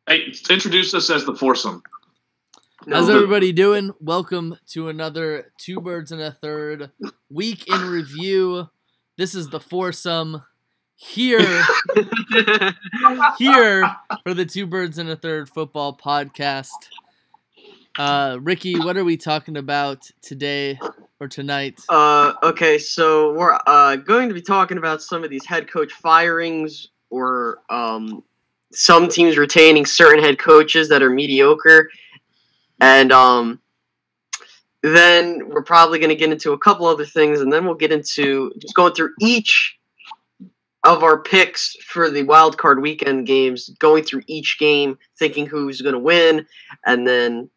Hey, introduce us as the foursome. How's everybody doing? Welcome to another Two Birds and a Third week in review. This is the foursome here for the Two Birds and a Third football podcast. Ricky, what are we talking about today or tonight? Okay, so we're going to be talking about some of these head coach firings or some teams retaining certain head coaches that are mediocre. And then we're probably going to get into a couple other things, and then we'll get into just going through each of our picks for the wild card weekend games, going through each game, thinking who's going to win, and then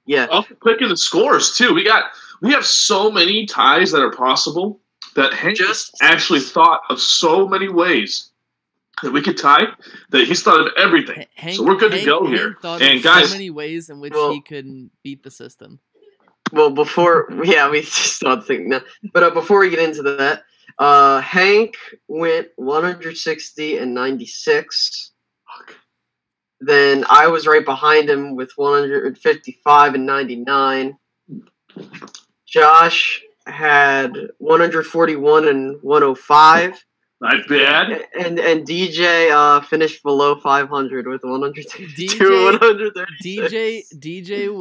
picking the scores too. We have so many ties that are possible that Hank actually thought of so many ways that we could tie, that he's thought of everything. So we're good to go here. And guys, so many ways in which he could beat the system. Well, we just don't think that. But before we get into that, Hank went 160 and 96. Fuck. Then I was right behind him with 155 and 99. Josh had 141 and 105. Not bad. And DJ finished below 500 with 162 and 136. DJ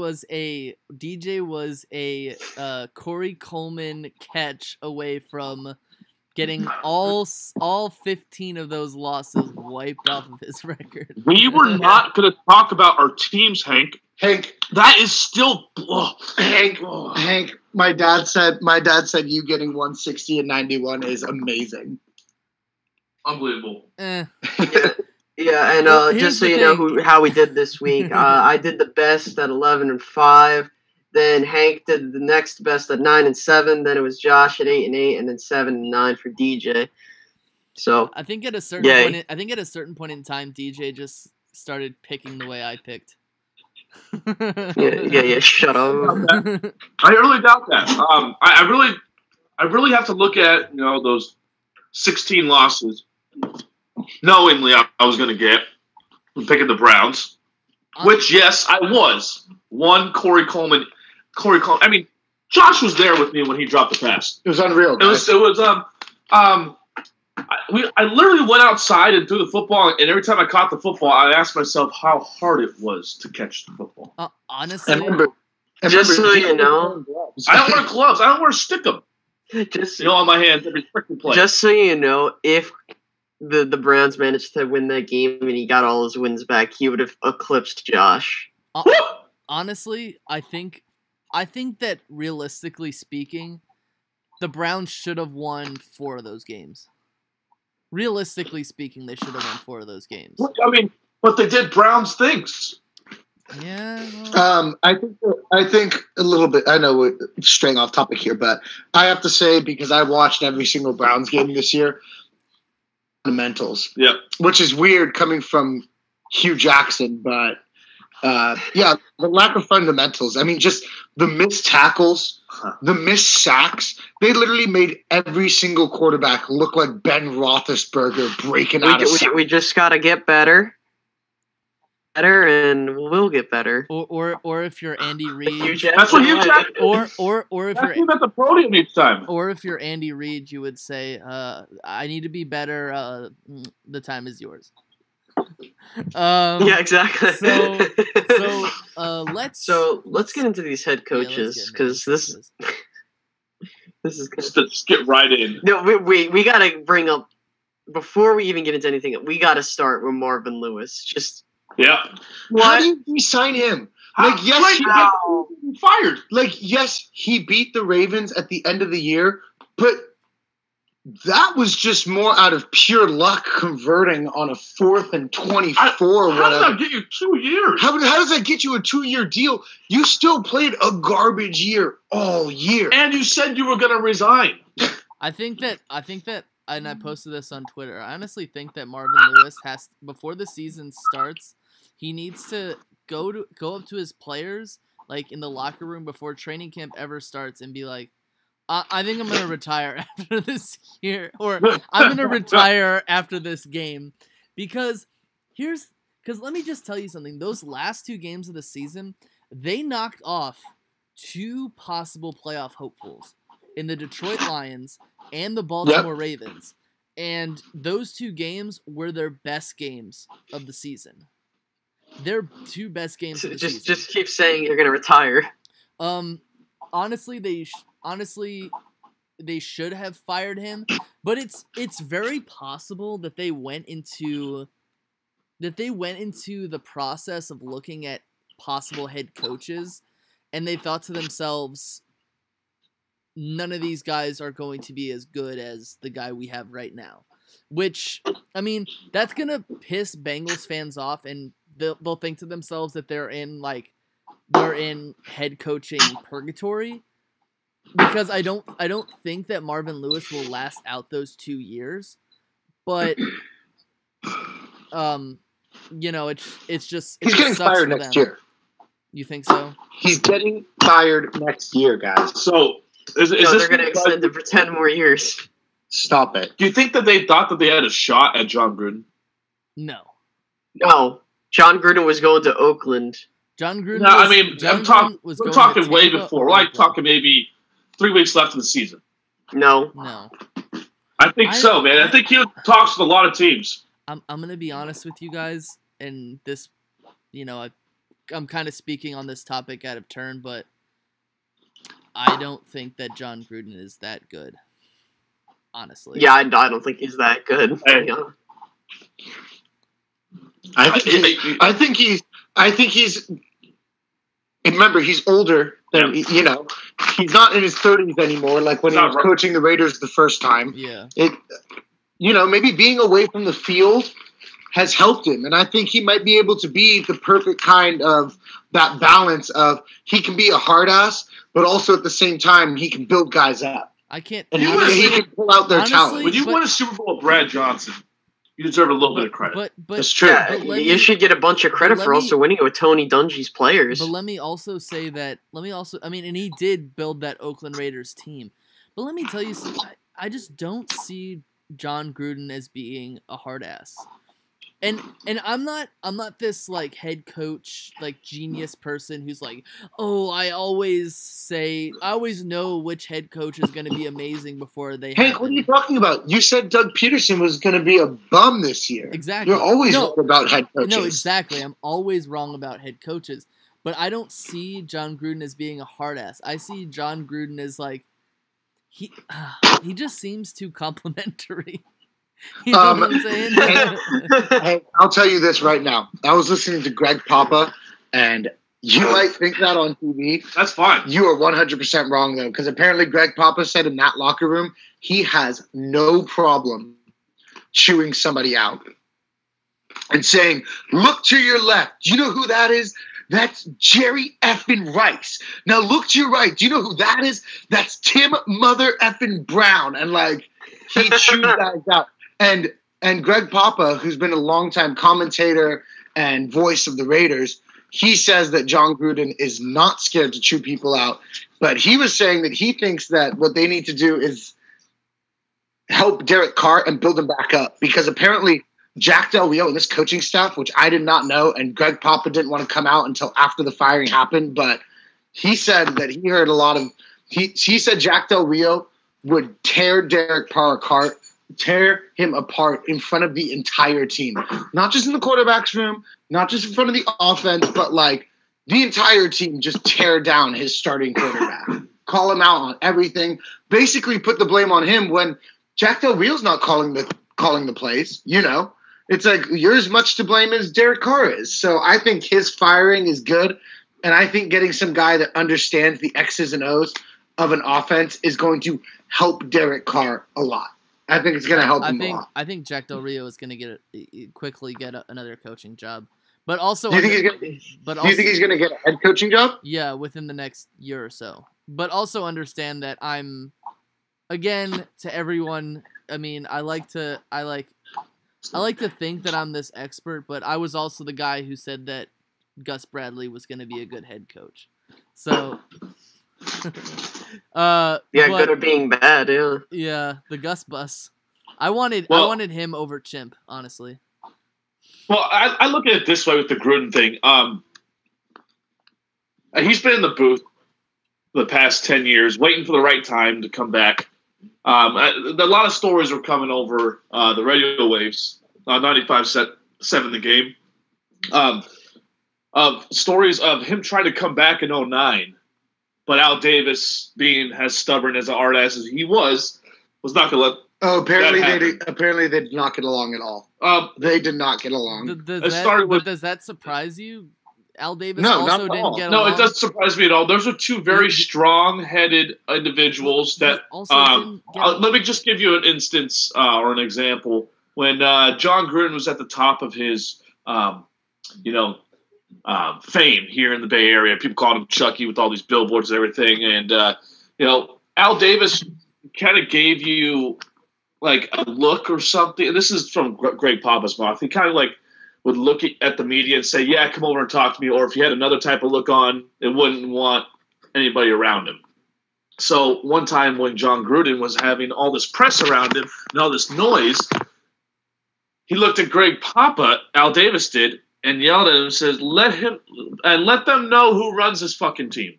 was a Corey Coleman catch away from getting all 15 of those losses wiped off of his record. We were not going to talk about our teams, Hank. Hank, that is still Hank. My dad said you getting 160 and 91 is amazing. Unbelievable. Yeah, and just so you know how we did this week, I did the best at 11 and 5. Then Hank did the next best at 9 and 7. Then it was Josh at 8 and 8, and then 7 and 9 for DJ. So I think at a certain point in time, DJ just started picking the way I picked. yeah. Shut up. I really doubt that. I really have to look at those 16 losses, knowingly I was going to get from picking the Browns, which yes I was. One Corey Coleman. I mean, Josh was there with me when he dropped the pass. It was unreal. Guys. It was I literally went outside and threw the football, and every time I caught the football, I asked myself how hard it was to catch the football. Honestly, just so you know, I don't wear gloves. I don't wear stickum. On my hands every freaking play. Just so you know, if the Browns managed to win that game and he got all his wins back, he would have eclipsed Josh. Honestly, I think that realistically speaking, the Browns should have won 4 of those games. Realistically speaking, they should have won 4 of those games. I mean, but they did Browns things. Yeah. I think a little bit. I know we're straying off topic here, but I have to say, because I watched every single Browns game this year, fundamentals. Yeah. Which is weird coming from Hugh Jackson, but the lack of fundamentals. I mean, just the missed tackles, the missed sacks. They literally made every single quarterback look like Ben Roethlisberger breaking out of sacks. We just got to get better, and we'll get better. Or if you're Andy Reid, that's what you said. Or if you're at the podium each time. Or if you're Andy Reid, you would say, "I need to be better. The time is yours." Yeah, exactly. Let's get into these head coaches, because this is let's get right in. No, we gotta bring up, before we even get into anything, we gotta start with Marvin Lewis. Yeah. How do you re-sign him? Yes, he got fired. Yes, he beat the Ravens at the end of the year, but that was just more out of pure luck, converting on a 4th and 24. How does that get you 2 years? How does that get you a 2-year deal? You still played a garbage year all year, and you said you were going to resign. I think that, and I posted this on Twitter. I honestly think that Marvin Lewis has, before the season starts, he needs to go up to his players, like in the locker room before training camp ever starts, and be like, I think I'm going to retire after this year, or I'm going to retire after this game, because here's Because let me just tell you something. Those last 2 games of the season, they knocked off 2 possible playoff hopefuls in the Detroit Lions and the Baltimore Ravens. And those 2 games were their best games of the season. Their 2 best games of the season. Just keep saying you're going to retire. Honestly, they should have fired him, but it's very possible that they went into the process of looking at possible head coaches, and they thought to themselves, none of these guys are going to be as good as the guy we have right now. Which, I mean, that's going to piss Bengals fans off, and they'll think to themselves that they're in head coaching purgatory. Because I don't think that Marvin Lewis will last out those 2 years. But it's just he's getting fired next year. You think so? He's getting fired next year, guys. So is this they're going to extend it for 10 more years. Stop it. Do you think that they thought that they had a shot at John Gruden? No. John Gruden was going to Oakland. John Gruden. No, I'm talking way before. We're talking maybe 3 weeks left in the season. No. I think so, man. I think he talks with a lot of teams. I'm gonna be honest with you guys, and this, I'm kind of speaking on this topic out of turn, but I don't think that John Gruden is that good. Honestly. Yeah, I don't think he's that good. Hey. I think he's. Remember, he's older than he's not in his 30s anymore. Like when he was coaching the Raiders the first time. Yeah. Maybe being away from the field has helped him, and I think he might be able to be the perfect kind of that balance of he can be a hard ass, but also at the same time he can build guys up. I can't. And he can pull out their talent. When you win a Super Bowl with Brad Johnson, you deserve a little bit of credit. But that's true. Yeah, you should get a bunch of credit for also winning it with Tony Dungy's players. But let me also say that. And he did build that Oakland Raiders team. But let me tell you something. I just don't see John Gruden as being a hard ass. And I'm not this like head coach like genius person who's like, oh, I always know which head coach is going to be amazing before they. Hank, what are you talking about? You said Doug Peterson was going to be a bum this year. Exactly. You're always wrong about head coaches. No, exactly. I'm always wrong about head coaches, but I don't see John Gruden as being a hard ass. I see John Gruden as like he just seems too complimentary. You know what I'm saying? Hey, I'll tell you this right now. I was listening to Greg Papa, and you might think that on TV. That's fine. You are 100% wrong, though, because apparently Greg Papa said in that locker room he has no problem chewing somebody out and saying, look to your left. Do you know who that is? That's Jerry effing Rice. Now look to your right. Do you know who that is? That's Tim Mother effing Brown. And, like, he chewed guys out. And Greg Papa, who's been a longtime commentator and voice of the Raiders, he says that John Gruden is not scared to chew people out. But he was saying that he thinks that what they need to do is help Derek Carr and build him back up. Because apparently Jack Del Rio and this coaching staff, which I did not know, and Greg Papa didn't want to come out until after the firing happened, but he said that he heard a lot of – he said Jack Del Rio would tear him apart in front of the entire team. Not just in the quarterback's room, not just in front of the offense, but like the entire team just tear down his starting quarterback. Call him out on everything. Basically put the blame on him when Jack Del Rio's not calling the plays, It's like you're as much to blame as Derek Carr is. So I think his firing is good, and I think getting some guy that understands the X's and O's of an offense is going to help Derek Carr a lot. I think it's going to help him a lot. I think Jack Del Rio is going to quickly get another coaching job. But also, do you think he's going to get a head coaching job? Yeah, within the next year or so. But also understand that I'm, again, to everyone. I mean, I like to think that I'm this expert, but I was also the guy who said that Gus Bradley was going to be a good head coach. So. Good at being bad, yeah. Yeah, the Gus bus. I wanted him over Chimp, honestly. Well, I look at it this way with the Gruden thing. He's been in the booth the past 10 years, waiting for the right time to come back. A lot of stories were coming over the radio waves, 95.7 The Game, of stories of him trying to come back in 2009, but Al Davis, being as stubborn as an art ass as he was not going to let. Oh, apparently they did not get along at all. They did not get along. Does that surprise you? Al Davis also didn't get along. No, it doesn't surprise me at all. Those are two very strong-headed individuals that. Let me just give you an instance or an example. When John Gruden was at the top of his, fame here in the Bay Area, people called him Chucky with all these billboards and everything, and Al Davis kind of gave you like a look or something. And this is from Greg Papa's mouth. He kind of like would look at the media and say, yeah, come over and talk to me. Or if he had another type of look on, it wouldn't want anybody around him. So one time when John Gruden was having all this press around him and all this noise, he looked at Greg Papa, Al Davis did, and yelled at him and says, let them know who runs this fucking team.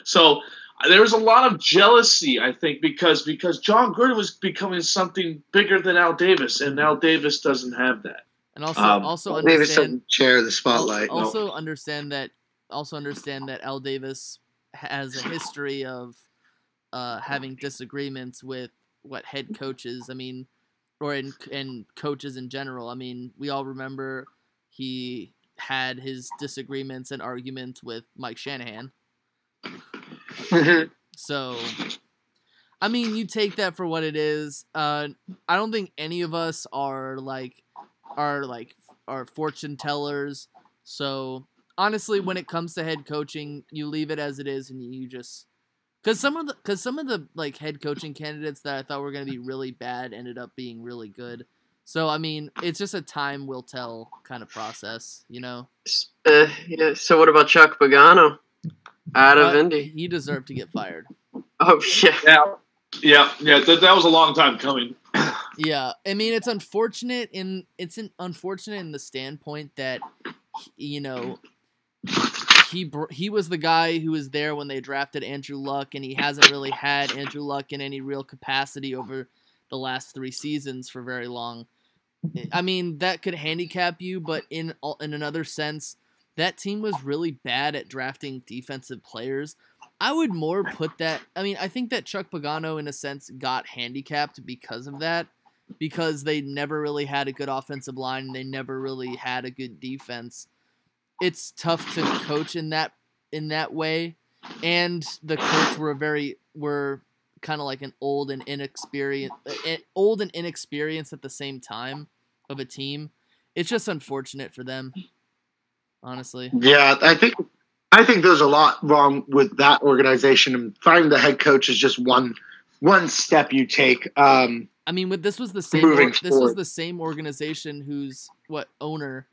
So there was a lot of jealousy, I think, because John Gruden was becoming something bigger than Al Davis, and Al Davis doesn't have that. And also Davis doesn't share the spotlight. Also understand that Al Davis has a history of having disagreements with head coaches. I mean, and coaches in general. I mean, we all remember he had his disagreements and arguments with Mike Shanahan. So, I mean, you take that for what it is. I don't think any of us are fortune tellers. So, honestly, when it comes to head coaching, you leave it as it is, and you just because some of the like head coaching candidates that I thought were going to be really bad ended up being really good. So, I mean, it's just a time will tell kind of process, So what about Chuck Pagano out of Indy? He deserved to get fired. Oh, shit. Yeah. That was a long time coming. Yeah, I mean, it's unfortunate unfortunate in the standpoint that, he was the guy who was there when they drafted Andrew Luck, and he hasn't really had Andrew Luck in any real capacity over the last 3 seasons for very long. I mean, that could handicap you, but in another sense, that team was really bad at drafting defensive players. I would more put that... I mean, I think that Chuck Pagano, in a sense, got handicapped because of that, because they never really had a good offensive line, and they never really had a good defense. It's tough to coach in that way, and the Colts were kind of like an old and inexperienced at the same time of a team. It's just unfortunate for them, honestly. Yeah, I think there's a lot wrong with that organization, and finding the head coach is just one step you take. I mean, this was the same organization whose owner,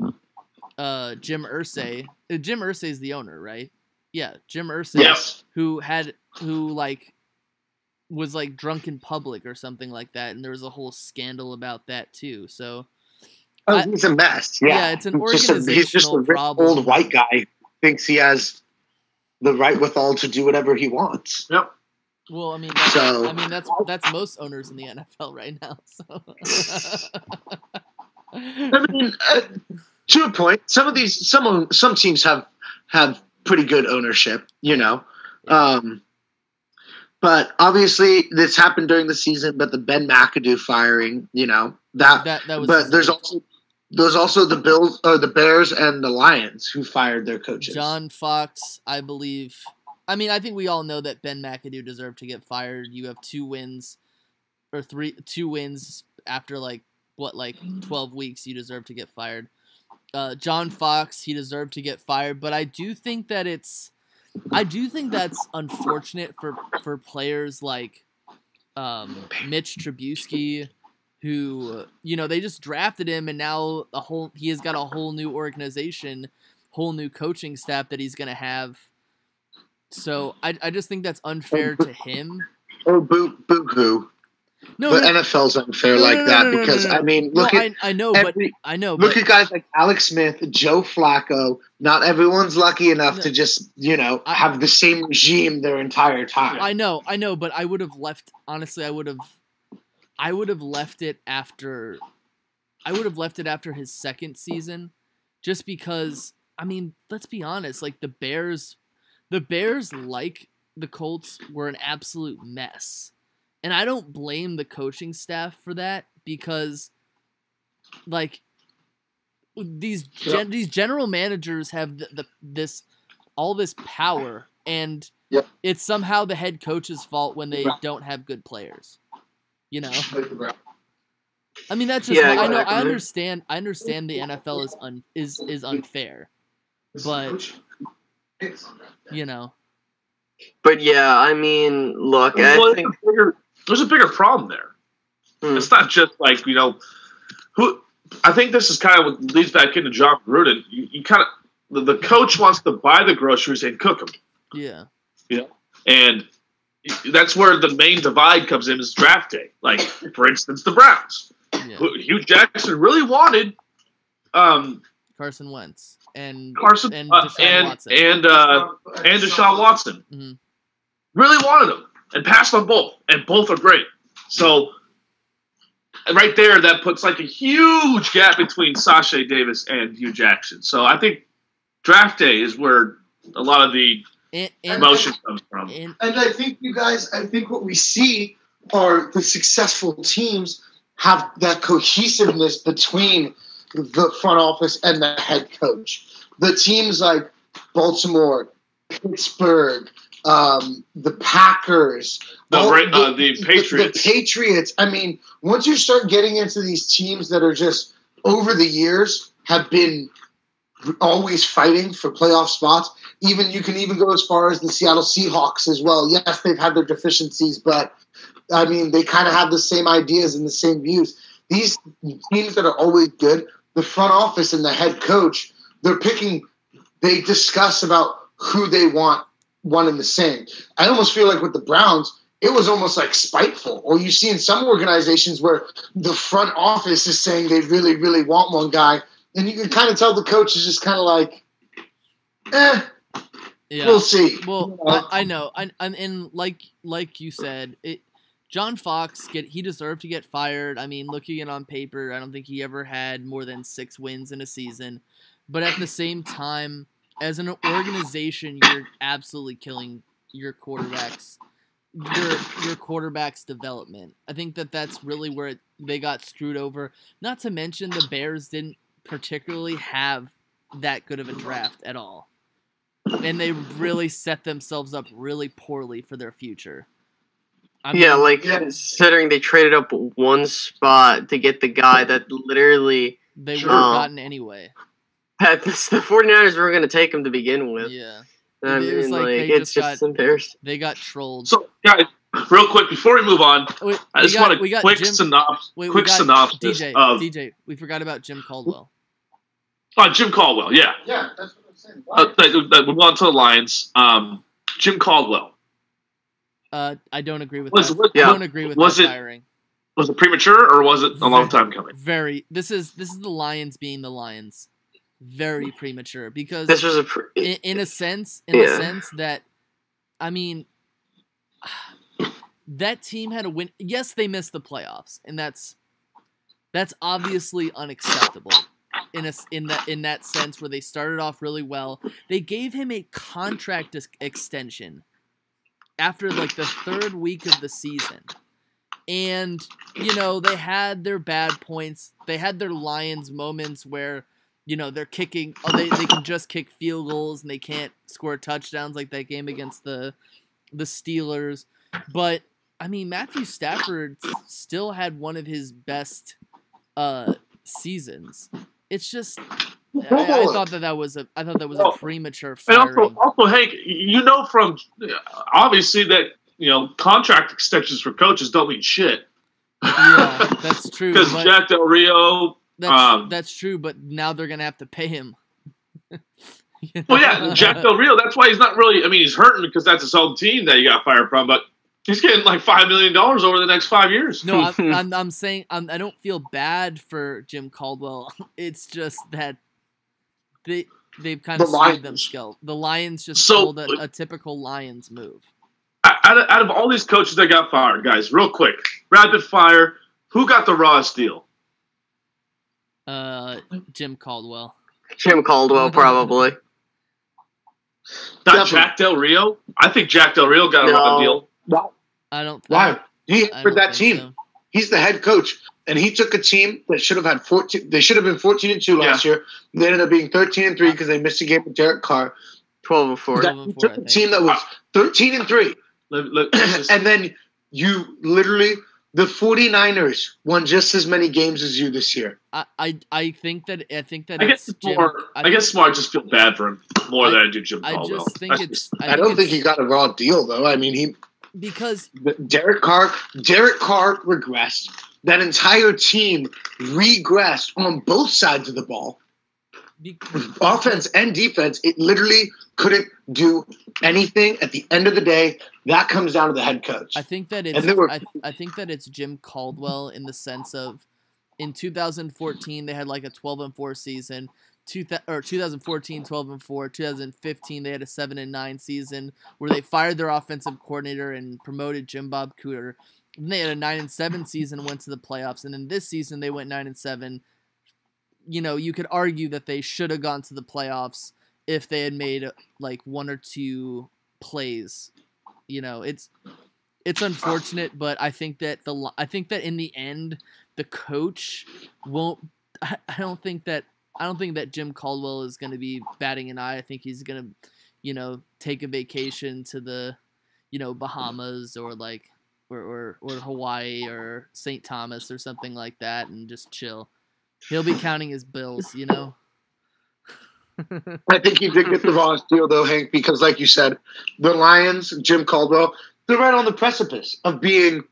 Jim Irsay. Jim Irsay is the owner, right? Yeah, Jim Irsay. Yes. Who was like drunk in public or something like that, and there was a whole scandal about that too. So, he's a mess. Yeah, it's an organizational he's just a rich, old white guy who thinks he has the right withal to do whatever he wants. Yep. Well, I mean, that's most owners in the NFL right now. So. I mean, to a point, some teams have pretty good ownership, but obviously this happened during the season. But the Ben McAdoo firing, that was. But there's also the Bills, or the Bears, and the Lions who fired their coaches. John Fox, I believe. I mean, I think we all know that Ben McAdoo deserved to get fired. You have 2 wins after 12 weeks. You deserve to get fired. John Fox, he deserved to get fired, but I do think that's unfortunate for players like Mitch Trubisky, who they just drafted him, and now he has got a whole new organization, whole new coaching staff that he's gonna have. So I just think that's unfair to him. Oh, boo-hoo. The NFL's unfair because I mean, look at I know, look at guys like Alex Smith, Joe Flacco. Not everyone's lucky enough to just have the same regime their entire time. I know, but I would have left. Honestly, I would have left it after. I would have left it after his second season, just because. I mean, let's be honest. Like the Bears, like the Colts, were an absolute mess. And I don't blame the coaching staff for that because, like, these general managers have all this power, and it's somehow the head coach's fault when they don't have good players. You know, I mean that's just I know I understand the NFL is unfair, but you know. But yeah, I mean, look, I think there's a bigger problem there. It's not just like, who. I think this is kind of what leads back into John Gruden. You kind of the coach wants to buy the groceries and cook them. Yeah. And that's where the main divide comes in is draft day. Like, for instance, the Browns. Yeah. Hugh Jackson really wanted Carson Wentz and Deshaun Watson. And Deshaun Watson. Mm-hmm. Really wanted them and passed on both, and both are great. So right there, that puts like a huge gap between Sasha Davis and Hugh Jackson. So I think draft day is where a lot of the emotion comes from. And I think I think what we see are the successful teams have that cohesiveness between the front office and the head coach. The teams like Baltimore, Pittsburgh, the Packers, the Patriots. The Patriots. I mean, once you start getting into these teams that are just over the years have been always fighting for playoff spots. You can even go as far as the Seattle Seahawks as well. Yes, they've had their deficiencies, but I mean, they kind of have the same ideas and the same views. These teams that are always good, the front office and the head coach, they discuss about who they want one and the same. I almost feel like with the Browns, it was almost like spiteful. Or you see in some organizations where the front office is saying they really, really want one guy, and you can kind of tell the coach is just kind of like, we'll see. Well, I know. And like you said, John Fox, he deserved to get fired. I mean, looking at it on paper, I don't think he ever had more than 6 wins in a season. But at the same time, as an organization, you're absolutely killing your quarterbacks, your quarterback's development. I think that's really where they got screwed over. Not to mention the Bears didn't particularly have that good of a draft at all. And they really set themselves up really poorly for their future. Considering they traded up one spot to get the guy that literally they would have gotten anyway. The 49ers were going to take him to begin with. Yeah. I mean, it's just embarrassing. They got trolled. So, guys, real quick, before we move on, I just want a quick synopsis. DJ, we forgot about Jim Caldwell. Jim Caldwell, yeah. Yeah, that's what I'm saying. We'll go on to the Lions. Jim Caldwell. I don't agree with that. I don't agree with that firing. Was it premature, or was it a long time coming? This is the Lions being the Lions. Very premature, because this was in a sense that, I mean, that team had a win. Yes, they missed the playoffs, and that's obviously unacceptable. In that sense, where they started off really well, they gave him a contract extension after like the 3rd week of the season. And, they had their bad points. They had their Lions moments where, they're kicking, they can just kick field goals and they can't score touchdowns like that game against the Steelers. But, I mean, Matthew Stafford still had one of his best seasons. It's just... I thought that was a premature firing. And also, Hank, from obviously that contract extensions for coaches don't mean shit. Yeah, that's true. Because Jack Del Rio, that's true. But now they're gonna have to pay him. Well, yeah, Jack Del Rio. That's why he's not really. I mean, he's hurting because that's his own team that he got fired from. But He's getting like $5 million over the next 5 years. No, I'm saying I don't feel bad for Jim Caldwell. It's just that they've kind of screwed themselves. The Lions just pulled a typical Lions move. Out of all these coaches that got fired, guys, real quick, rapid fire, who got the rawest deal? Jim Caldwell. Jim Caldwell, probably. Not Jack Del Rio? I think Jack Del Rio got a raw deal. Well, I don't. Why? He for that team. So. He's the head coach, and he took a team that should have had 14. They should have been 14-2 last year. They ended up being 13-3 because they missed a game with Derek Carr. 12-4. He took a team that was 13-3, and then you literally the 49ers won just as many games as you this year. I think that I guess Smart just feel bad for him more than I do Jim Caldwell. I just think it's. I don't think he got a raw deal though. I mean because Derek Carr regressed. That entire team regressed on both sides of the ball. Offense and defense, it literally couldn't do anything. At the end of the day, that comes down to the head coach. I think that it's Jim Caldwell in the sense of in 2014 they had like a 12-4 season. 2014 12-4, 2015 they had a 7-9 season where they fired their offensive coordinator and promoted Jim Bob Cooter. Then they had a 9-7 season and went to the playoffs, and then this season they went 9-7. You know, you could argue that they should have gone to the playoffs if they had made like one or two plays. You know, it's unfortunate, but I think that in the end the coach won't. I don't think that Jim Caldwell is going to be batting an eye. I think he's going to, you know, take a vacation to the, you know, Bahamas or like or Hawaii or St. Thomas or something like that and just chill. He'll be counting his bills, you know. I think he did get the rawest deal, though, Hank, because like you said, the Lions, Jim Caldwell, they're right on the precipice of being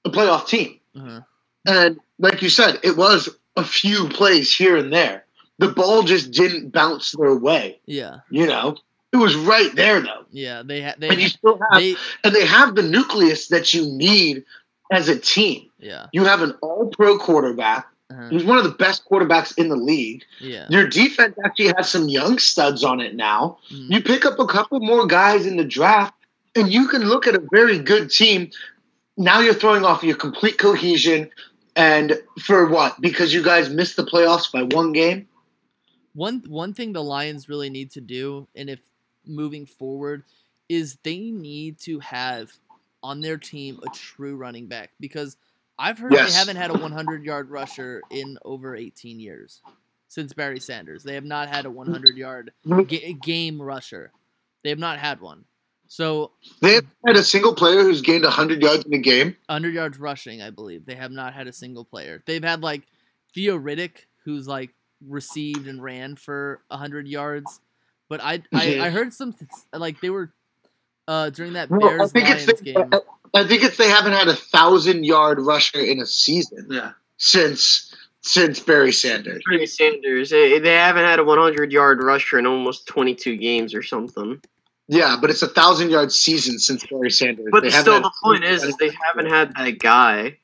a playoff team. Uh-huh. And like you said, it was a few plays here and there. The ball just didn't bounce their way. Yeah. You know? It was right there, though. Yeah, they have the nucleus that you need as a team. Yeah. You have an all-pro quarterback. Uh-huh. He's one of the best quarterbacks in the league. Yeah. Your defense actually has some young studs on it now. Mm. You pick up a couple more guys in the draft, and you can look at a very good team. Now you're throwing off your complete cohesion. And for what? Because you guys missed the playoffs by one game? One thing the Lions really need to do, and if moving forward, is they need to have on their team a true running back, because I've heard they haven't had a 100-yard rusher in over 18 years since Barry Sanders. They have not had a 100-yard game rusher. They have not had one. So they have had a single player who's gained 100 yards in a game. 100 yards rushing, I believe. They have not had a single player. They've had like Theo Riddick, who's like received and ran for 100 yards. But I heard some like they were during that Bears-Lions game. I think they haven't had 1,000-yard rusher in a season. Yeah. Since Barry Sanders. Barry Sanders. They haven't had a 100-yard rusher in almost 22 games or something. Yeah, but it's a 1,000-yard season since Barry Sanders. But still, the point is they haven't had that guy.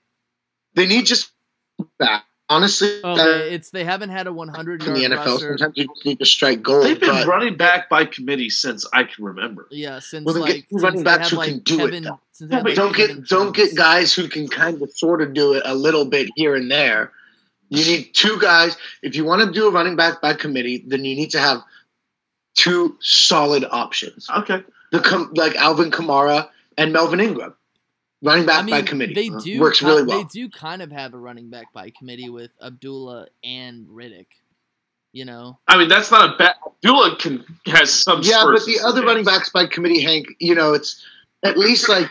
They need just back. Honestly, they haven't had a 100-yard in the NFL. rusher. Sometimes you just need to strike gold. They've been running back by committee since I can remember. Yeah, since running backs who can do it. But don't get guys who can kind of sort of do it a little bit here and there. You need two guys. If you want to do a running back by committee, then you need to have two solid options. Okay, like Alvin Kamara and Melvin Ingram. Running back by committee. They do works really well. They do kind of have a running back by committee with Abdullah and Riddick. You know, I mean that's not a bad. Abdullah has some. Yeah, but the other running backs by committee, Hank. You know, it's at least like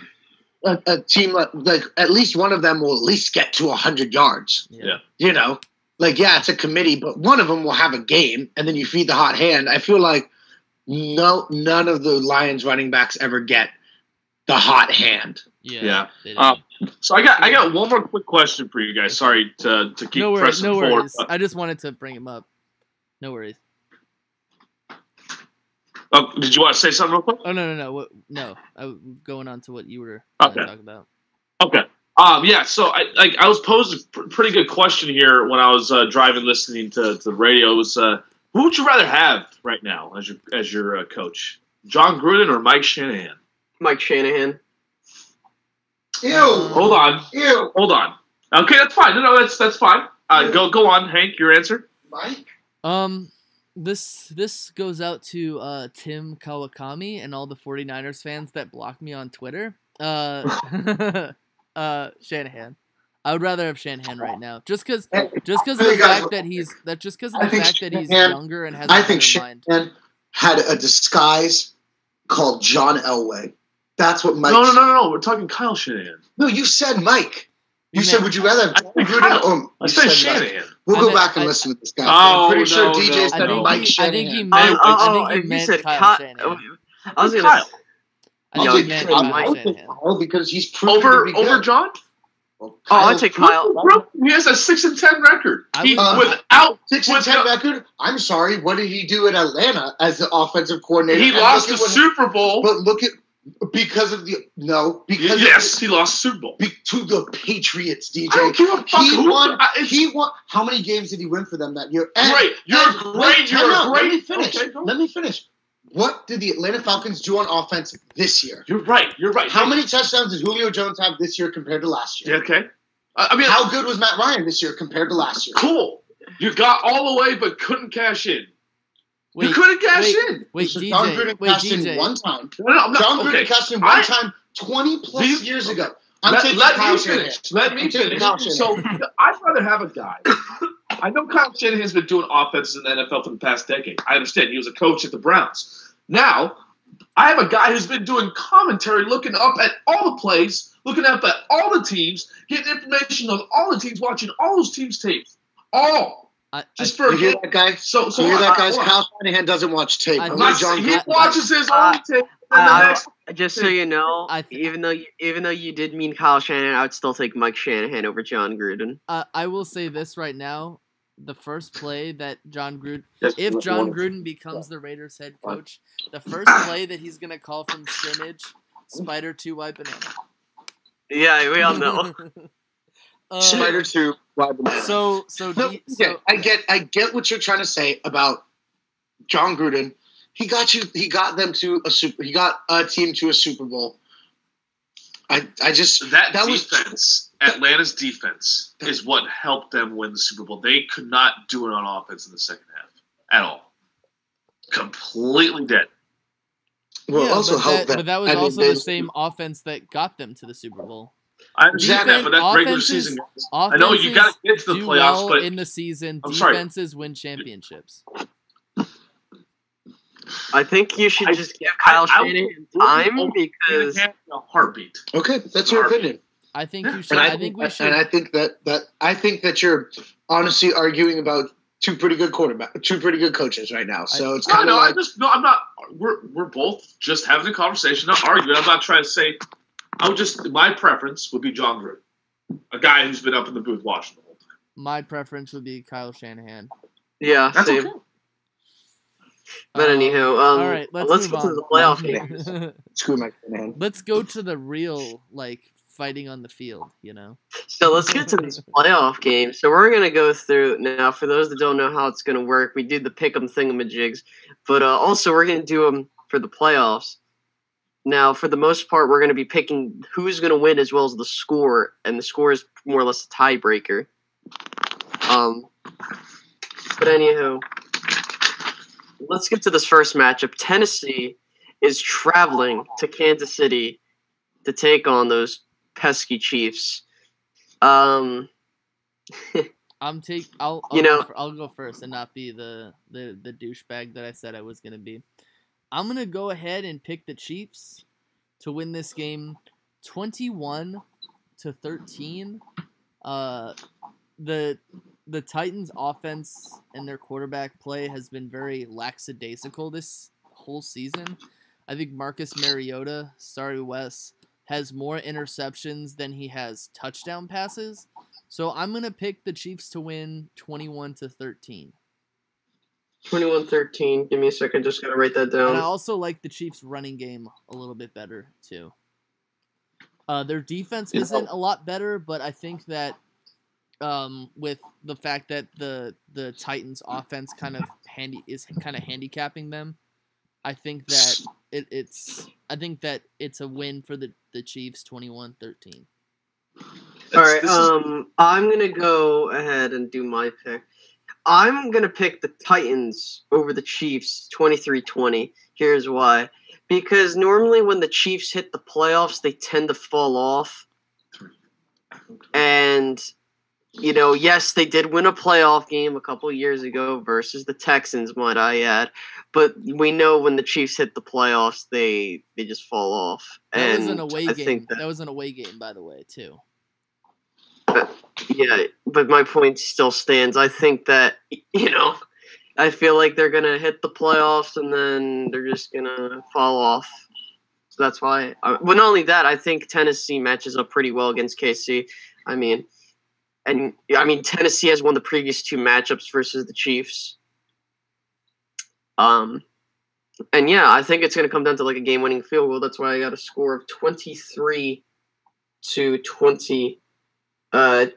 a team like at least one of them will at least get to 100 yards. Yeah. You know, like it's a committee, but one of them will have a game, and then you feed the hot hand. I feel like none of the Lions running backs ever get the hot hand. Yeah. So I got one more quick question for you guys. Sorry to keep pressing forward. No worries. I just wanted to bring him up. No worries. Oh, did you want to say something real quick? Oh no. I'm going on to what you were Okay. talking about. Okay. Yeah. So I was posed a pretty good question here when I was driving, listening to the radio. It was who would you rather have right now as your coach, John Gruden or Mike Shanahan? Mike Shanahan. Ew. Hold on. Ew. Hold on. Okay, that's fine. No, that's fine. Go on, Hank. Your answer. Mike. This goes out to Tim Kawakami and all the 49ers fans that block me on Twitter. Shanahan. I would rather have Shanahan right now, just because of the fact that he's younger and has. I think Shanahan had a disguise called John Elway. That's what Mike. No. We're talking Kyle Shanahan. No, you said Mike. You said, would you rather have Gruden or I said Shanahan. We'll go back and listen to this guy. I'm pretty sure DJ said Mike Shanahan. I think he meant. I think he meant Kyle Shanahan. I was gonna. I think he meant Kyle Shanahan. Because he's proven to be good. Over John. Well, I'd take Kyle. He has a 6-10 record. Without 6-10 record. I'm sorry. What did he do in Atlanta as the offensive coordinator? He lost the Super Bowl. But look at. Because of the he lost the Super Bowl to the Patriots. DJ, I don't give a fuck. He won. How many games did he win for them that year? Great. You're great. Let me finish. Okay, let me finish. What did the Atlanta Falcons do on offense this year? You're right. How many touchdowns did Julio Jones have this year compared to last year? Okay. How good was Matt Ryan this year compared to last year? Cool. You got all the way, but couldn't cash in. You couldn't cash in. John Gruden cashed in one time. John Gruden cashed in one time 20-plus years ago. Let me finish. So I'd rather have a guy. I know Kyle Shanahan's been doing offenses in the NFL for the past decade. I understand. He was a coach at the Browns. Now, I have a guy who's been doing commentary, looking up at all the plays, looking up at all the teams, getting information on all the teams, watching all those teams' tapes. You hear that guy? So you hear that guy? Kyle Shanahan doesn't watch tape. He watches his own tape. Just so you know, even though you did mean Kyle Shanahan, I would still take Mike Shanahan over John Gruden. I will say this right now: the first play that John Gruden, if John Gruden becomes the Raiders head coach, the first play that he's gonna call from scrimmage, Spider 2 wide banana. Yeah, we all know. Spider 2 wide banana. I get what you're trying to say about John Gruden. He got a team to a Super Bowl. Atlanta's defense is what helped them win the Super Bowl. They could not do it on offense in the second half at all. Completely dead. Well, but that was also the same offense that got them to the Super Bowl. I understand that, but that's regular season. I know you got to get to the playoffs, but in the season, defenses win championships. I think you should just give Kyle Shanahan time because a heartbeat. Okay, that's your opinion. I think you should. I think we should. And I think that you're honestly arguing about two pretty good coaches right now. So it's kind of I'm not. We're both just having a conversation, not arguing. I'm not trying to say. My preference would be John Gruden, a guy who's been up in the booth watching the whole time. My preference would be Kyle Shanahan. Yeah, that's same. Okay. But anywho, all right, let's go to the playoff game. Screw my man. Let's go to the real fighting on the field, So let's get to these playoff games. So we're gonna go through now. For those that don't know how it's gonna work, we do the pick'em thingamajigs, but also we're gonna do them for the playoffs. Now, for the most part, we're gonna be picking who's gonna win as well as the score, and the score is more or less a tiebreaker. But anywho. Let's get to this first matchup. Tennessee is traveling to Kansas City to take on those pesky Chiefs. I'll go first and not be the douchebag that I said I was gonna be. I'm gonna go ahead and pick the Chiefs to win this game, 21-13. The Titans' offense and their quarterback play has been very lackadaisical this whole season. I think Marcus Mariota, sorry Wes, has more interceptions than he has touchdown passes. So I'm going to pick the Chiefs to win 21-13. 21-13. Give me a second. Just gotta write that down. And I also like the Chiefs' running game a little bit better too. Their defense isn't a lot better, but I think that with the fact that the Titans' offense kind of handicapping them, I think that it's a win for the Chiefs, 21-13. All right, I'm gonna go ahead and do my pick. I'm gonna pick the Titans over the Chiefs, 23-20. Here's why: because normally when the Chiefs hit the playoffs, they tend to fall off, and yes, they did win a playoff game a couple years ago versus the Texans, might I add. But we know when the Chiefs hit the playoffs, they just fall off. That was an away game. That was an away game, by the way, too. Yeah, but my point still stands. I think that, I feel like they're going to hit the playoffs and then they're just going to fall off. So that's why. Well, not only that, I think Tennessee matches up pretty well against KC. Tennessee has won the previous two matchups versus the Chiefs. I think it's going to come down to like a game-winning field goal. That's why I got a score of 23-20.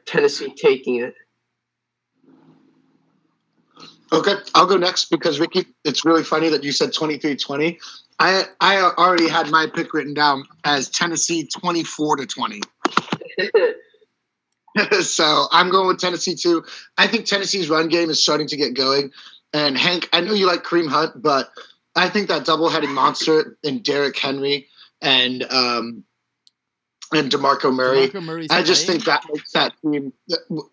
Tennessee taking it. Okay, I'll go next because, Ricky, it's really funny that you said 23-20. I already had my pick written down as Tennessee 24-20. So I'm going with Tennessee too. I think Tennessee's run game is starting to get going. And Hank, I know you like Kareem Hunt, but I think that double-headed monster in Derrick Henry and DeMarco Murray. I just think that makes that team.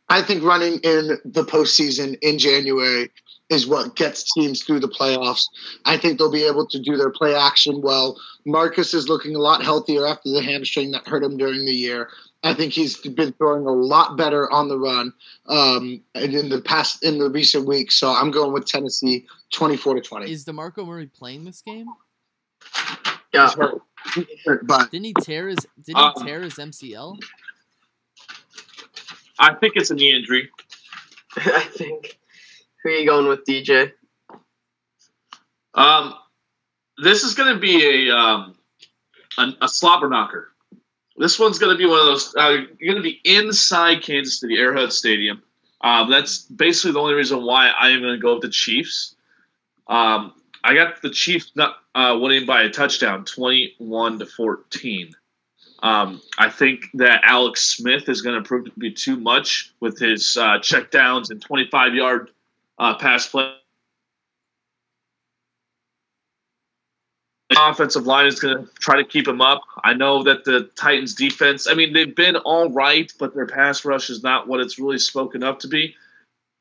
I think running in the postseason in January is what gets teams through the playoffs. I think they'll be able to do their play action well. Marcus is looking a lot healthier after the hamstring that hurt him during the year. I think he's been throwing a lot better on the run in the recent weeks. So I'm going with Tennessee 24-20. Is DeMarco Murray playing this game? Yeah. But didn't he tear his MCL? I think it's a knee injury. I think. Who are you going with, DJ? This is going to be a slobber knocker. This one's going to be one of those. You're going to be inside Kansas City, Arrowhead Stadium. That's basically the only reason why I am going to go with the Chiefs. I got the Chiefs winning by a touchdown, 21-14. I think that Alex Smith is going to prove to be too much with his checkdowns and 25-yard pass play. The offensive line is going to try to keep him up. I know that the Titans defense, they've been all right, but their pass rush is not what it's really spoken up to be.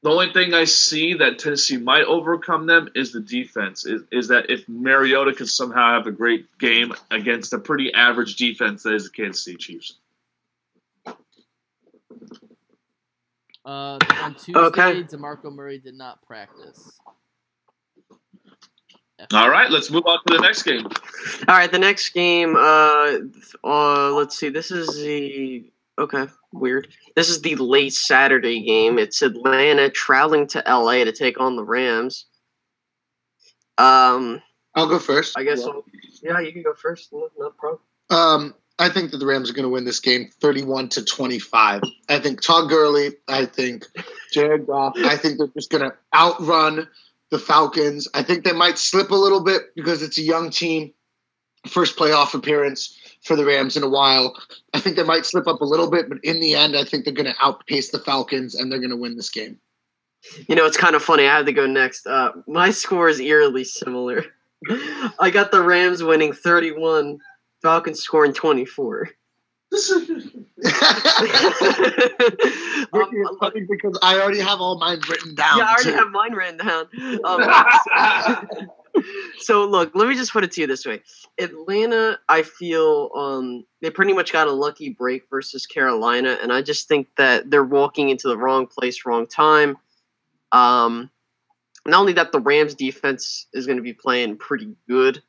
The only thing I see that Tennessee might overcome them is the defense, is that if Mariota can somehow have a great game against a pretty average defense that is the Kansas City Chiefs. On Tuesday, DeMarco Murray did not practice. All right, let's move on to the next game. All right, the next game, let's see. This is weird. This is the late Saturday game. It's Atlanta traveling to LA to take on the Rams. I'll go first. I guess yeah, you can go first. No problem. I think that the Rams are going to win this game 31-25. I think Todd Gurley, I think Jared Goff, I think they're just going to outrun the Falcons. I think they might slip a little bit because it's a young team. First playoff appearance for the Rams in a while. I think they might slip up a little bit, but in the end, I think they're going to outpace the Falcons and they're going to win this game. It's kind of funny. I have to go next. My score is eerily similar. I got the Rams winning 31, Falcons scoring 24. Because I already have all mine written down. Yeah, I already have mine written down. So look, let me just put it to you this way: Atlanta, I feel they pretty much got a lucky break versus Carolina, and I just think that they're walking into the wrong place, wrong time. Not only that, the Rams defense is going to be playing pretty good.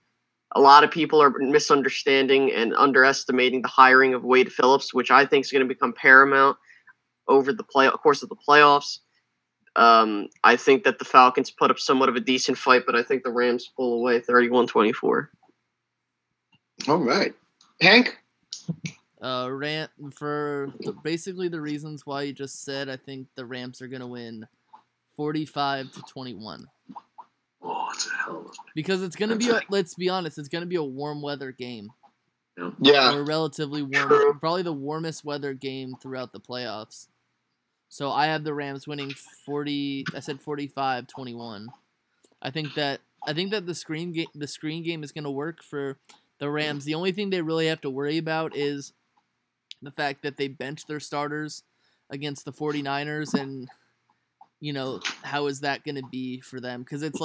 A lot of people are misunderstanding and underestimating the hiring of Wade Phillips, which I think is going to become paramount over the course of the playoffs. I think that the Falcons put up somewhat of a decent fight, but I think the Rams pull away 31-24. All right. Hank? Basically the reasons why you just said, I think the Rams are going to win 45-21. Oh, it's a hell of a... Because it's going to be, let's be honest, it's going to be a warm weather game. Yeah. Or relatively warm, probably the warmest weather game throughout the playoffs. So I have the Rams winning 45-21. I think that the screen game is going to work for the Rams. The only thing they really have to worry about is the fact that they bench their starters against the 49ers, and how is that going to be for them? Because it's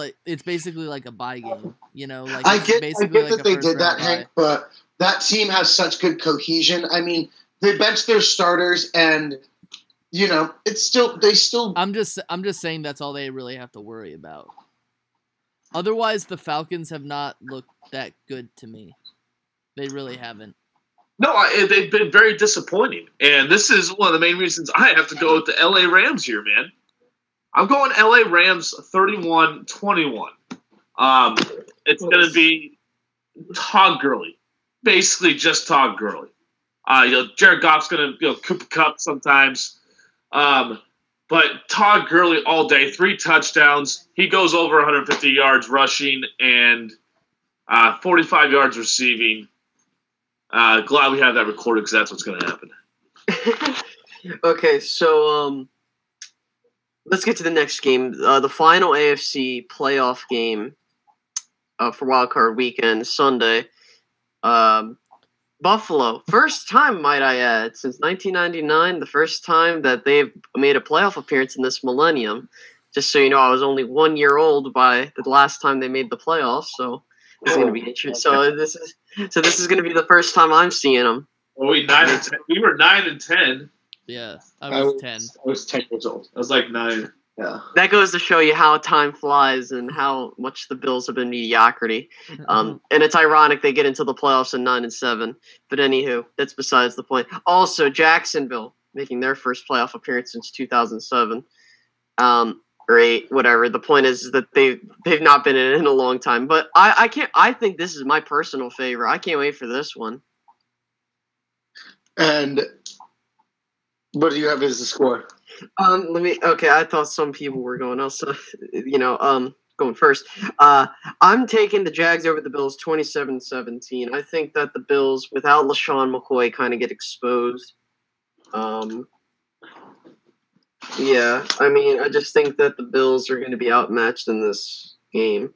basically like a bye game. I get that they did that, Hank, but that team has such good cohesion. I mean, they benched their starters, and it's still I'm just saying that's all they really have to worry about. Otherwise, the Falcons have not looked that good to me. They really haven't. No, they've been very disappointing, and this is one of the main reasons I have to go with the LA Rams here, man. I'm going LA Rams 31-21. It's going to be Todd Gurley, basically just Todd Gurley. Jared Goff's going to Cooper Kupp sometimes, but Todd Gurley all day, 3 touchdowns. He goes over 150 yards rushing and 45 yards receiving. Glad we have that recorded because that's what's going to happen. Okay, so let's get to the next game. The final AFC playoff game for Wildcard Weekend, Sunday. Buffalo, first time, might I add, since 1999, the first time that they've made a playoff appearance in this millennium. Just so you know, I was only 1 year old by the last time they made the playoffs, so this is going to be interesting. So this is going to be the first time I'm seeing them. Well, we were 9 and 10. Yeah, I was 10. I was 10 years old. I was like 9. Yeah. That goes to show you how time flies and how much the Bills have been mediocrity. And it's ironic they get into the playoffs in 9 and 7. But anywho, that's besides the point. Also, Jacksonville making their first playoff appearance since 2007. Or 8, whatever. The point is that they've not been in it in a long time. But I think this is my personal favorite. I can't wait for this one. And what do you have as the score? I thought some people were going else. Going first. I'm taking the Jags over the Bills 27-17. I think that the Bills, without LaShawn McCoy, kind of get exposed. Yeah, I mean, I just think that the Bills are going to be outmatched in this game.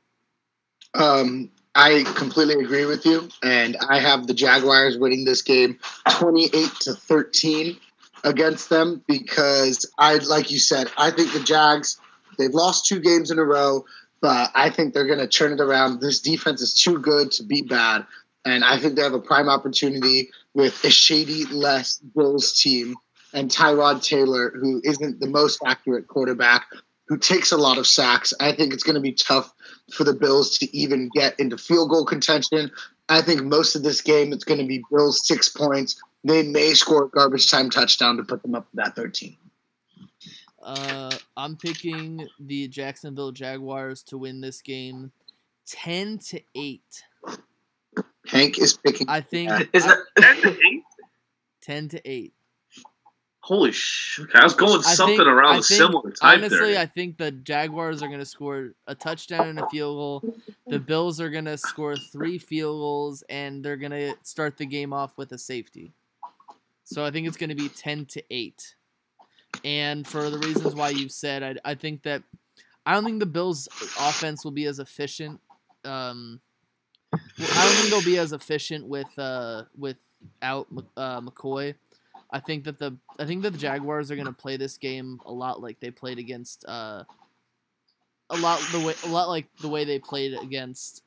I completely agree with you, and I have the Jaguars winning this game 28-13 against them because like you said, I think the Jags, they've lost 2 games in a row, but I think they're going to turn it around. This defense is too good to be bad, and I think they have a prime opportunity with a shady-less Bills team and Tyrod Taylor, who isn't the most accurate quarterback, who takes a lot of sacks. I think it's going to be tough for the Bills to even get into field goal contention. I think most of this game it's going to be Bills 6 points. They may score a garbage time touchdown to put them up to that 13. I'm picking the Jacksonville Jaguars to win this game 10-8. Hank is picking. I think Is that 10-8. Holy shit. I was going something around the similar type honestly, there. I think the Jaguars are going to score a touchdown and a field goal. The Bills are going to score 3 field goals, and they're going to start the game off with a safety. So I think it's going to be 10-8. And for the reasons why you said, I think that I don't think the Bills' offense will be as efficient. I don't think they'll be as efficient without McCoy. I think that the Jaguars are going to play this game a lot like they played against a lot like the way they played against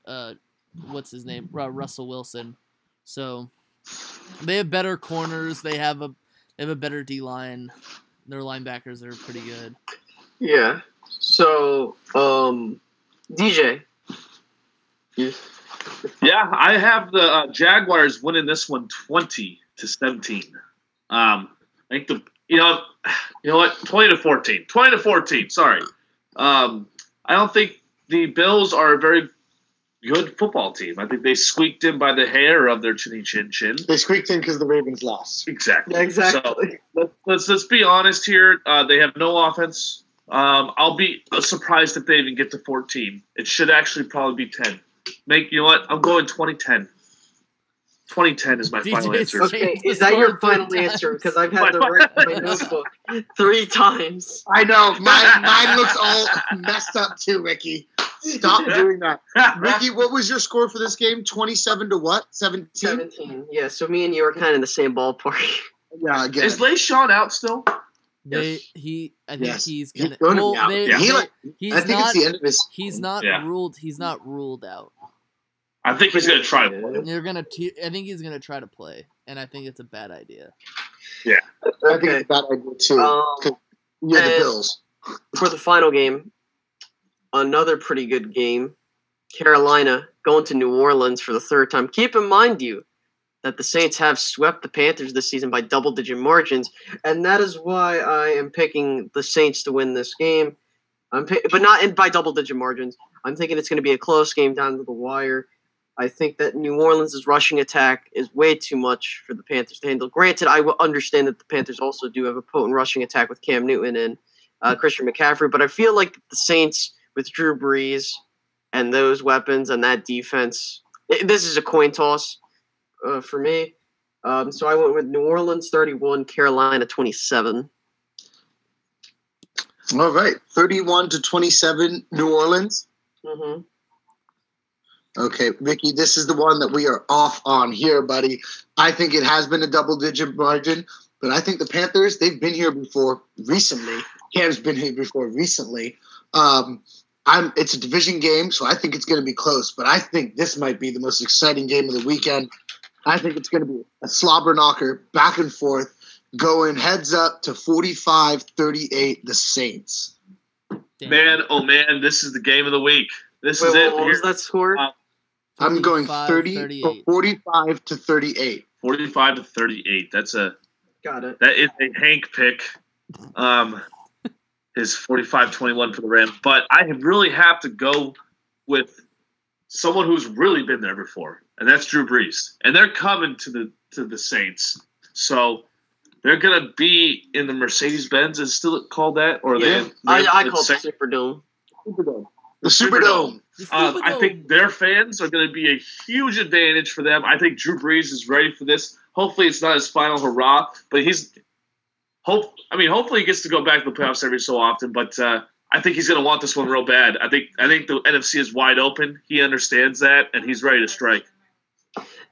what's his name, Russell Wilson. So they have better corners. They have a better D line. Their linebackers are pretty good. Yeah. So DJ. Yeah, I have the Jaguars winning this one 20-17. I think You know what? 20-14. 20-14. Sorry. I don't think the Bills are a very good football team. I think they squeaked in by the hair of their chinny chin chin. They squeaked in because the Ravens lost. Exactly. Yeah, exactly. So let's be honest here. They have no offense. I'll be surprised if they even get to 14. It should actually probably be 10. You know what? I'm going 2010. 2010 is my final answer. Okay, is that your final answer? Because I've had to write my notebook 3 times. I know. Mine looks all messed up too, Ricky. Stop doing that. Ricky, what was your score for this game? 27 to what? 17? 17. Yeah, so me and you are kind of in the same ballpark. Yeah, again. Is LeSean out still? I think Yes. he's gonna. going to well, be out. they- Yeah. he's I think not. it's the end of his. He's not Yeah. ruled. He's not ruled out. I think he's going to try to play. I think he's gonna try to play, and I think it's a bad idea. I think it's a bad idea too. 'Cause you're the and- Bills. For the final game, another pretty good game. Carolina going to New Orleans for the 3rd time. Keep in mind, that the Saints have swept the Panthers this season by double-digit margins, and that is why I am picking the Saints to win this game. But not by double-digit margins. I'm thinking it's going to be a close game down to the wire. I think that New Orleans' rushing attack is way too much for the Panthers to handle. Granted, I will understand that the Panthers also do have a potent rushing attack with Cam Newton and Christian McCaffrey, but I feel like the Saints with Drew Brees and those weapons and that defense, this is a coin toss for me. So I went with New Orleans 31, Carolina 27. All right, 31 to 27, New Orleans. Mm-hmm. Okay, Ricky, this is the one that we are off on here, buddy. I think it has been a double-digit margin, but I think the Panthers, they've been here before recently. Cam's been here before recently. It's a division game, so I think it's going to be close, but I think this might be the most exciting game of the weekend. I think it's going to be a slobber knocker, back and forth, going heads up to 45-38, the Saints. Damn. Man, oh man, this is the game of the week. This is it. What was that score? I'm going 38. 45 to 38. 45-38. Got it. That is a Hank pick. His 45-21 for the Rams. But I really have to go with someone who's really been there before, and that's Drew Brees. And they're coming to the Saints. So they're going to be in the Mercedes-Benz. Is still called that? Or Yeah. I call it the Superdome. The Superdome. I think their fans are going to be a huge advantage for them. I think Drew Brees is ready for this. Hopefully, it's not his final hurrah, but hopefully he gets to go back to the playoffs every so often. But I think he's going to want this one real bad. I think the NFC is wide open. He understands that, and he's ready to strike.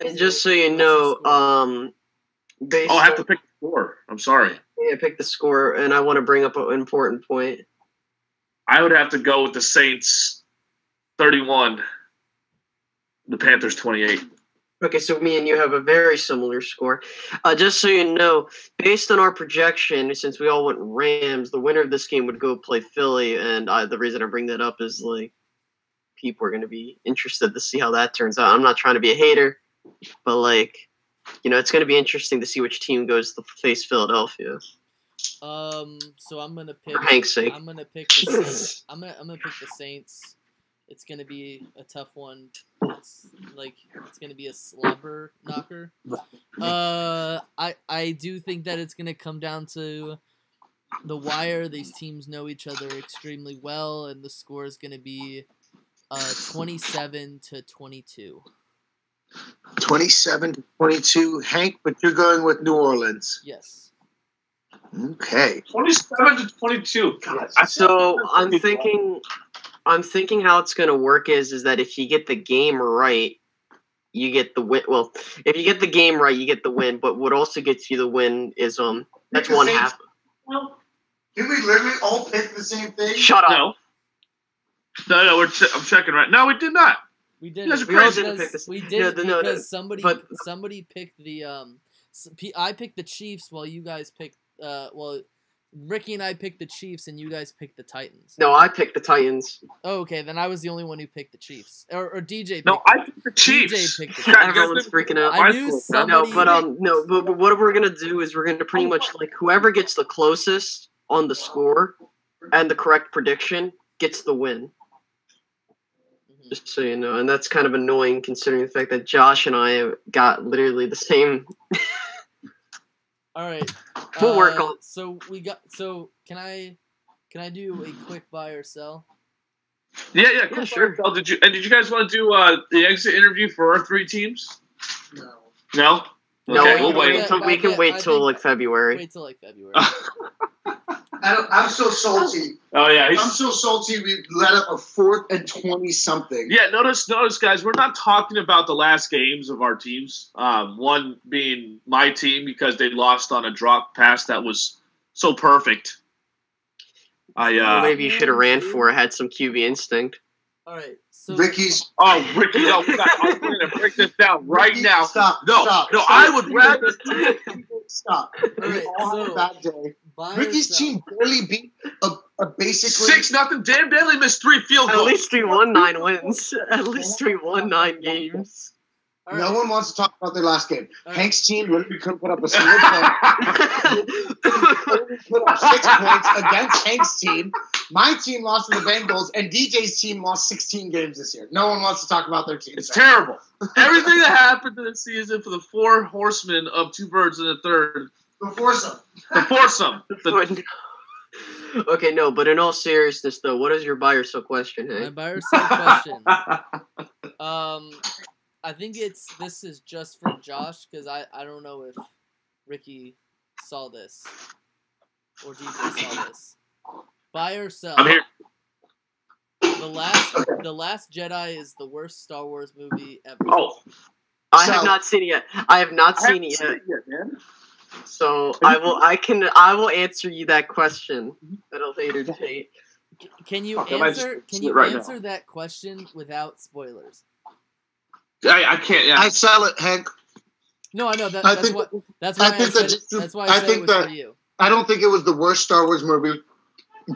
And just so you know, I have to pick the score. I'm sorry. Yeah, pick the score, and I want to bring up an important point. I would have to go with the Saints 31, the Panthers 28. Okay, so me and you have a very similar score. Just so you know, based on our projection, since we all went Rams, the winner of this game would go play Philly, and the reason I bring that up is, like, people are going to be interested to see how that turns out. I'm not trying to be a hater, but, like, it's going to be interesting to see which team goes to face Philadelphia. So I'm gonna pick. For Hank's sake. I'm gonna pick. I'm gonna pick the Saints. It's gonna be a tough one. It's gonna be a slobber knocker. I do think that it's gonna come down to the wire. These teams know each other extremely well, and the score is gonna be 27 to 22. 27 to 22, Hank, but you're going with New Orleans. Yes. Okay. 27 to 22. God, So I'm thinking how it's going to work is that if you get the game right, you get the win. Well, if you get the game right, you get the win. But what also gets you the win is that's one half. Did we literally all pick the same thing? Shut up. No. I'm checking right. No, we did not. We did. You guys are We all crazy. didn't pick this. We did No, because somebody but- picked the I picked the Chiefs while you guys picked Ricky and I picked the Chiefs, and you guys picked the Titans. No, I picked the Titans. Oh, okay, then I was the only one who picked the Chiefs. Or DJ picked No, I picked the Chiefs. DJ picked the Chiefs. Everyone's freaking out. I knew somebody... But what we're gonna do is we're gonna pretty much like whoever gets the closest on the score and the correct prediction gets the win. Just so you know, and that's kind of annoying considering the fact that Josh and I got literally the same. All right. We'll work on. So can I do a quick buy or sell? Yeah, sure. Did you guys want to do the exit interview for our 3 teams? No. No. No, Okay, we'll wait. we can wait till like February. Wait till like February. I'm so salty. Oh yeah, I'm so salty. We let up a 4th and 20 something. Yeah, notice, guys. We're not talking about the last games of our teams. One being my team because they lost on a drop pass that was so perfect. Well, maybe you should have ran for it. Had some QB instinct. All right. So Ricky's. Oh, Ricky, no, I'm going to break this down right Ricky, now. Stop. I would rather. Stop. All right, All had a bad day. Ricky's team barely beat a basically 6-0. Dan Bailey missed 3 field goals. At least we won 9 wins. At least we won 9 games. All No right. one wants to talk about their last game. All right. Hank's team literally couldn't put up a single point. Only put up 6 points against Hank's team. My team lost to the Bengals, and DJ's team lost 16 games this year. No one wants to talk about their team. It's terrible. Everything that happened this season for the 4 horsemen of 2 birds and a third. The foursome. The foursome. Okay, no, but in all seriousness, though, what is your buy or sell question, My Hank? buy or sell question. I think this is just for Josh because I don't know if Ricky saw this or DJ saw this. Buy or sell. I'm here. The Last Jedi is the worst Star Wars movie ever. Oh, I have not seen it yet. I have not seen it yet. Man. So I will answer you that question at a later date. Can you Okay, I might just answer right now. that question without spoilers? I can't. Yeah. I sell it, Hank. No, I know that. I That's think- why I think said that- it. That's why I I said think it was that- for you. I don't think it was the worst Star Wars movie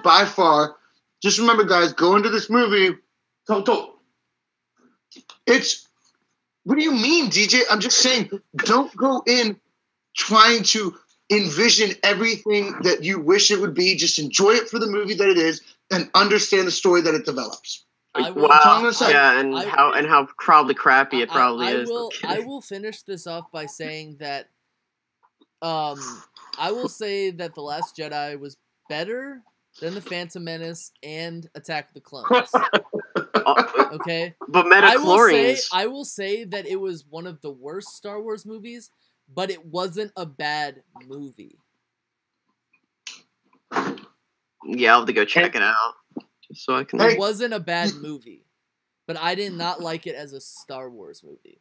by far. Just remember, guys, go into this movie. Don't. It's. What do you mean, DJ? I'm just saying, don't go in trying to envision everything that you wish it would be. Just enjoy it for the movie that it is and understand the story that it develops. I will- That's all I'm Wow. gonna say. Yeah, and how probably crappy it probably is. I will finish this off by saying that I will say that The Last Jedi was better than The Phantom Menace and Attack of the Clones. Okay? But I Metachlorians. will say that it was one of the worst Star Wars movies, but it wasn't a bad movie. Yeah, I'll have to go check it out. Just so I can. It wasn't a bad movie, but I did not like it as a Star Wars movie.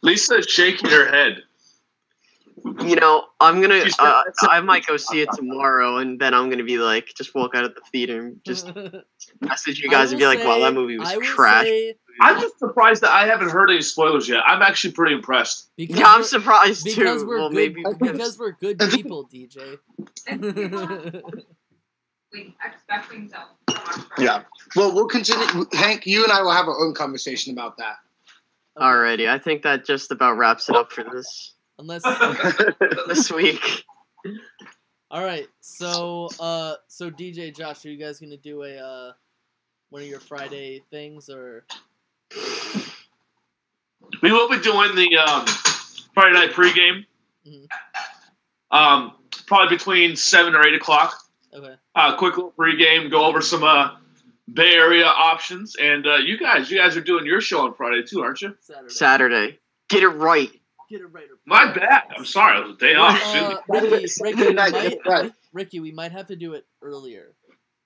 Lisa's shaking her head. You know, I'm gonna. I might go see it tomorrow, and then I'm gonna be like, just walk out of the theater and just message you guys and be like, "Wow, that movie was trash." I'm just surprised that I haven't heard any spoilers yet. I'm actually pretty impressed. Yeah, I'm surprised because too. We're Well, good, maybe because we're good people, DJ. Expecting so. Yeah. Well, we'll continue. Hank, you and I will have our own conversation about that. Alrighty, I think that just about wraps it up for Unless. this week. All right, so DJ, Josh, are you guys gonna do a one of your Friday things or? We will be doing the Friday night pregame. Mhm. Probably between 7 or 8 o'clock. Okay. Quick little pregame, go over some Bay Area options, and you guys are doing your show on Friday too, aren't you? Saturday. Get it right. Get it right. My bad. I'm sorry. It was a day off. Ricky, we might have to do it earlier.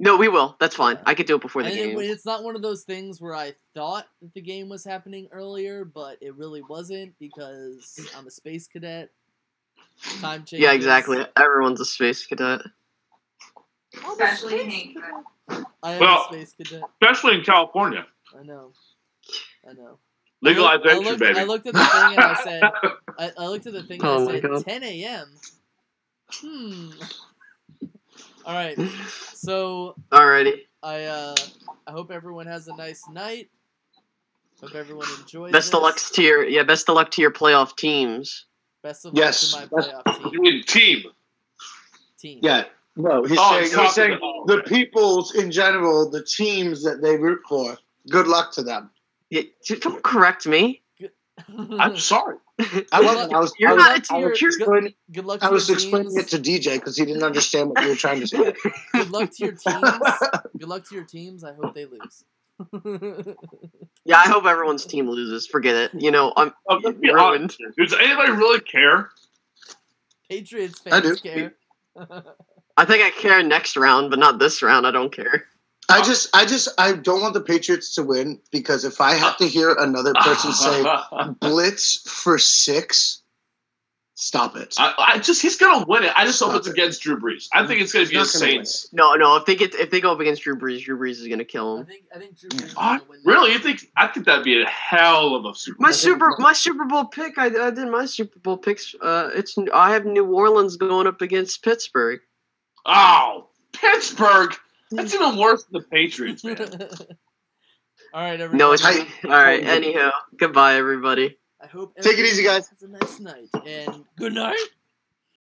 No, we will. That's fine. I could do it before the And game. it's not one of those things where I thought that the game was happening earlier, but it really wasn't because I'm a space cadet. Time changes. Yeah, exactly. Everyone's a space cadet. Especially Hank. I am Well, a space cadet. Especially in California. I know. Legalized I entry, baby. looked at the thing and I said, I looked at the thing and Oh I my said, God. 10 a.m. All right. So. Alrighty. I hope everyone has a nice night. Hope everyone enjoys. Best of luck to your playoff teams. Best of luck to my playoff team. You mean team? Team. Yeah. No, he's saying the peoples in general, the teams that they root for. Good luck to them. Yeah, don't correct me. I'm sorry. I wasn't. I was. Good luck to your explaining teams. it to DJ because he didn't understand what you were trying to say. Good luck to your teams. Good luck to your teams. I hope they lose. Yeah, I hope everyone's team loses. Forget it. You know, I'm ruined. Does anybody really care? Patriots fans care. I think I care next round, but not this round. I don't care. I don't want the Patriots to win because if I have to hear another person say blitz for 6, stop it. He's gonna win it. I just hope it's against Drew Brees. I think it's gonna be the Saints. No. If they go up against Drew Brees is gonna kill him. I think Drew Brees is gonna win. Really? I think that'd be a hell of a Super Bowl. My Super Bowl pick. I did my Super Bowl picks. I have New Orleans going up against Pittsburgh. Oh, Pittsburgh. That's even worse than the Patriots, man. All right, everybody. No, all right. Anyhow, goodbye, everybody. I hope take it easy, guys. Has a nice night and good night.